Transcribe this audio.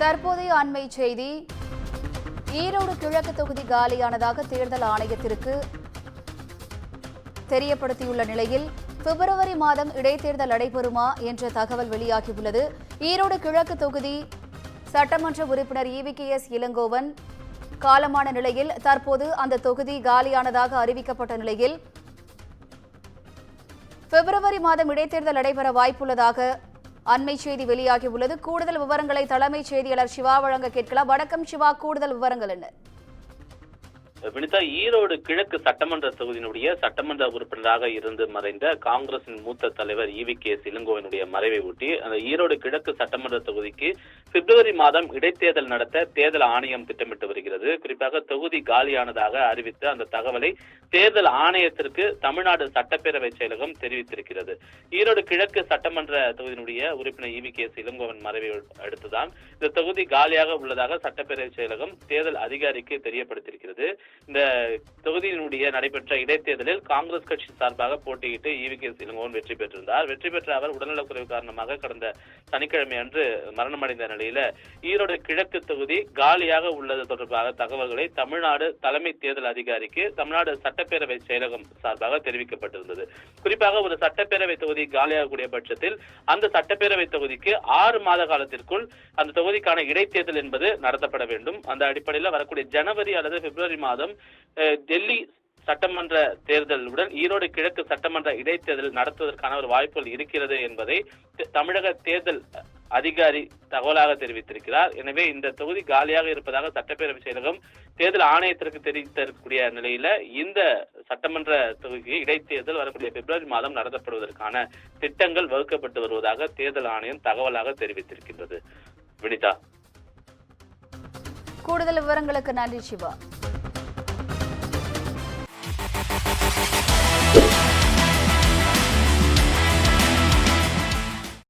தற்போதைய அண்மை செய்தி. ஈரோடு கிழக்கு தொகுதி காலியானதாக தேர்தல் ஆணையத்திற்கு தெரியப்படுத்தியுள்ள நிலையில் பிப்ரவரி மாதம் இடைத்தேர்தல் நடைபெறுமா என்ற தகவல் வெளியாகியுள்ளது. ஈரோடு கிழக்கு தொகுதி சட்டமன்ற உறுப்பினர் EVKS இளங்கோவன் காலமான நிலையில் தற்போது அந்த தொகுதி காலியானதாக அறிவிக்கப்பட்ட நிலையில் பிப்ரவரி மாதம் இடைத்தேர்தல் நடைபெற வாய்ப்புள்ளதாக அண்மை செய்தி வெளியாகியுள்ளது. கூடுதல் விவரங்களை தலைமைச் செய்தியாளர் சிவா வழங்க கேட்கலாம். வணக்கம் சிவா, கூடுதல் விவரங்கள் என்ன? வினிதா, ஈரோடு கிழக்கு சட்டமன்ற தொகுதியினுடைய சட்டமன்ற உறுப்பினராக இருந்து மறைந்த காங்கிரசின் மூத்த தலைவர் EVKS இளங்கோவனுடைய மறைவை ஒட்டி அந்த ஈரோடு கிழக்கு சட்டமன்ற தொகுதிக்கு பிப்ரவரி மாதம் இடைத்தேர்தல் நடத்த தேர்தல் ஆணையம் திட்டமிட்டு வருகிறது. குறிப்பாக தொகுதி காலியானதாக அறிவித்த அந்த தகவலை தேர்தல் ஆணையத்திற்கு தமிழ்நாடு சட்டப்பேரவை செயலகம் தெரிவித்திருக்கிறது. ஈரோடு கிழக்கு சட்டமன்ற தொகுதியினுடைய உறுப்பினர் EVKS இளங்கோவன் மறைவை அடுத்துதான் இந்த தொகுதி காலியாக உள்ளதாக சட்டப்பேரவை செயலகம் தேர்தல் அதிகாரிக்கு தெரியப்படுத்தியிருக்கிறது. இந்த தொகுதியினுடைய நடைபெற்ற இடைத்தேர்தலில் காங்கிரஸ் கட்சி சார்பாக போட்டியிட்டு EVKS இளங்கோவன் வெற்றி பெற்றிருந்தார். வெற்றி பெற்ற அவர் உடல்நலக்குறைவு காரணமாக கடந்த சனிக்கிழமை அன்று மரணமடைந்த நிலையில ஈரோடு கிழக்கு தொகுதி காலியாக உள்ளது தொடர்பாக தகவல்களை தமிழ்நாடு தலைமை தேர்தல் அதிகாரிக்கு தமிழ்நாடு சட்டப்பேரவை செயலகம் சார்பாக தெரிவிக்கப்பட்டிருந்தது. குறிப்பாக ஒரு சட்டப்பேரவை தொகுதி காலியாகக்கூடிய பட்சத்தில் அந்த சட்டப்பேரவை தொகுதிக்கு 6 மாத காலத்திற்குள் அந்த தொகுதிக்கான இடைத்தேர்தல் என்பது நடத்தப்பட வேண்டும். அந்த அடிப்படையில் வரக்கூடிய ஜனவரி அல்லது பிப்ரவரி மாதம் டெல்லி சட்டமன்ற தேர்தலுடன் ஈரோடு கிழக்கு சட்டமன்ற இடைத்தேர்தல் நடத்துவதற்கான ஒரு வாய்ப்புகள் இருக்கிறது என்பதை தமிழக தேர்தல் அதிகாரி தகவலாக தெரிவித்திருக்கிறார். எனவே இந்த தொகுதி காலியாக இருப்பதாக சட்டப்பேரவை செயலகம் தேர்தல் ஆணையத்திற்கு தெரிவித்திருக்கக்கூடிய நிலையில இந்த சட்டமன்ற தொகுதி இடைத்தேர்தல் வரக்கூடிய பிப்ரவரி மாதம் நடத்தப்படுவதற்கான திட்டங்கள் வகுக்கப்பட்டு வருவதாக தேர்தல் ஆணையம் தகவலாக தெரிவித்திருக்கின்றது. வினிதா, கூடுதல் விவரங்களுக்கு நன்றி சிவா.